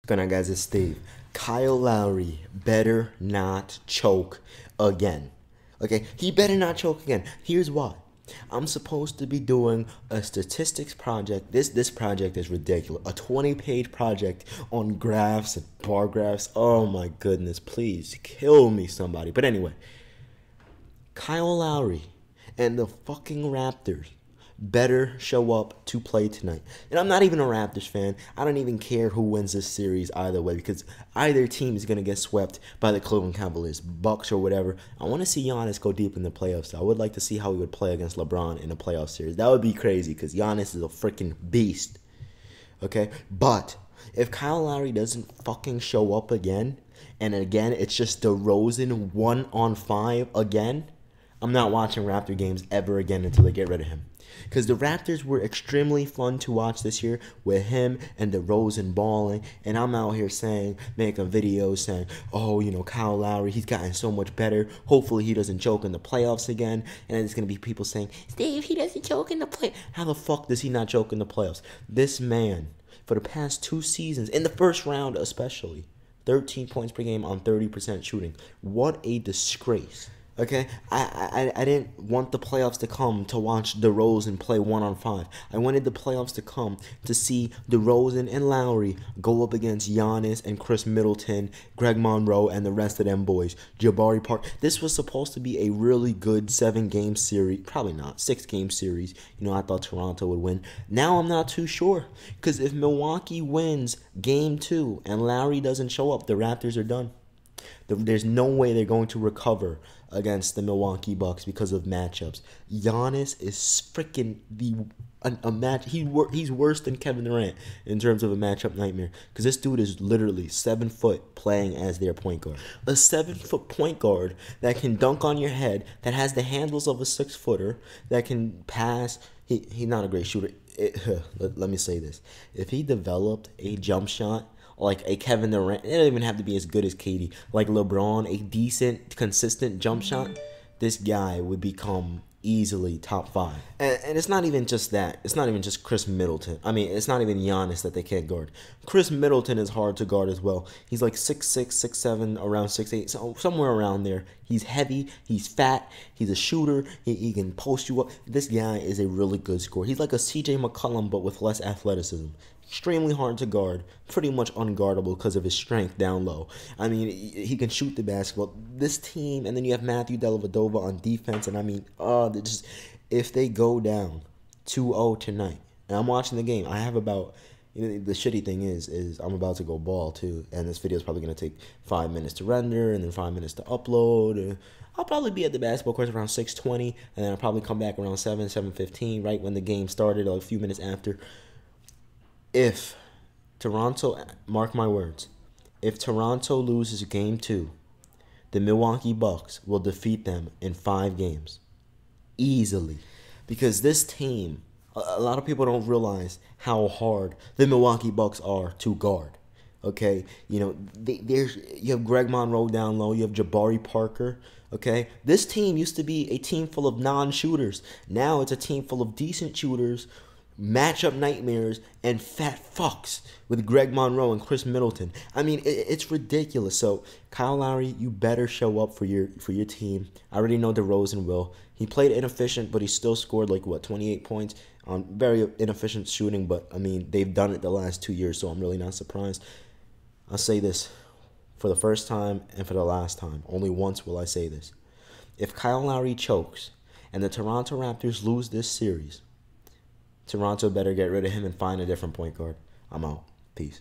Good night, guys. It's Steve. Kyle Lowry better not choke again. Okay, he better not choke again. Here's why. I'm supposed to be doing a statistics project. This project is ridiculous. A 20-page project on graphs and bar graphs. Oh my goodness, please kill me, somebody. But anyway, Kyle Lowry and the fucking Raptors better show up to play tonight. And I'm not even a Raptors fan. I don't even care who wins this series either way, because either team is going to get swept by the Cleveland Cavaliers, Bucks, or whatever. I want to see Giannis go deep in the playoffs. I would like to see how he would play against LeBron in a playoff series. That would be crazy, because Giannis is a freaking beast. Okay? But if Kyle Lowry doesn't fucking show up again, and again it's just DeRozan 1-on-5 again, I'm not watching Raptor games ever again until they get rid of him. Because the Raptors were extremely fun to watch this year with him and DeRozan balling. And I'm out here making videos saying, oh, Kyle Lowry, he's gotten so much better. Hopefully he doesn't choke in the playoffs again. And then there's going to be people saying, Steve, he doesn't choke in the playoffs. How the fuck does he not choke in the playoffs? This man, for the past 2 seasons, in the first round especially, 13 points per game on 30% shooting. What a disgrace. Okay, I didn't want the playoffs to come to watch DeRozan play 1-on-5. I wanted the playoffs to come to see DeRozan and Lowry go up against Giannis and Chris Middleton, Greg Monroe, and the rest of them boys. Jabari Park. This was supposed to be a really good 7-game series. Probably not. 6-game series. I thought Toronto would win. Now I'm not too sure. Because if Milwaukee wins Game 2 and Lowry doesn't show up, the Raptors are done. There's no way they're going to recover against the Milwaukee Bucks because of matchups. Giannis is freaking he's worse than Kevin Durant in terms of a matchup nightmare, because this dude is literally 7 foot playing as their point guard. A 7-foot point guard that can dunk on your head, that has the handles of a 6-footer, that can pass. He's not a great shooter. Let me say this. If he developed a jump shot like a Kevin Durant, it doesn't even have to be as good as KD, like LeBron, a decent, consistent jump shot, this guy would become easily top 5. And it's not even just that. It's not even just Chris Middleton. I mean, it's not even Giannis that they can't guard. Chris Middleton is hard to guard as well. He's like 6'6", 6'7", around 6'8", so somewhere around there. He's heavy, he's fat, he's a shooter, he can post you up. This guy is a really good scorer. He's like a CJ McCollum, but with less athleticism. Extremely hard to guard, pretty much unguardable because of his strength down low. I mean, he can shoot the basketball. This team, and then you have Matthew Dellavedova on defense, and I mean, if they go down 2-0 tonight, and I'm watching the game, I have about, the shitty thing is I'm about to go ball too, and this video is probably going to take 5 minutes to render, and then 5 minutes to upload, and I'll probably be at the basketball court around 6:20, and then I'll probably come back around 7:15, right when the game started, or a few minutes after. If Toronto, mark my words, if Toronto loses Game 2, the Milwaukee Bucks will defeat them in 5 games. Easily. Because this team, a lot of people don't realize how hard the Milwaukee Bucks are to guard. Okay? You have Greg Monroe down low, you have Jabari Parker. Okay? This team used to be a team full of non-shooters. Now it's a team full of decent shooters, matchup nightmares, and fat fucks with Greg Monroe and Chris Middleton. I mean, it's ridiculous. So Kyle Lowry, you better show up for your team. I already know DeRozan will. He played inefficient, but he still scored 28 points on very inefficient shooting. But I mean, they've done it the last 2 years, so I'm really not surprised. I'll say this for the first time and for the last time. Only once will I say this. If Kyle Lowry chokes and the Toronto Raptors lose this series, Toronto better get rid of him and find a different point guard. I'm out. Peace.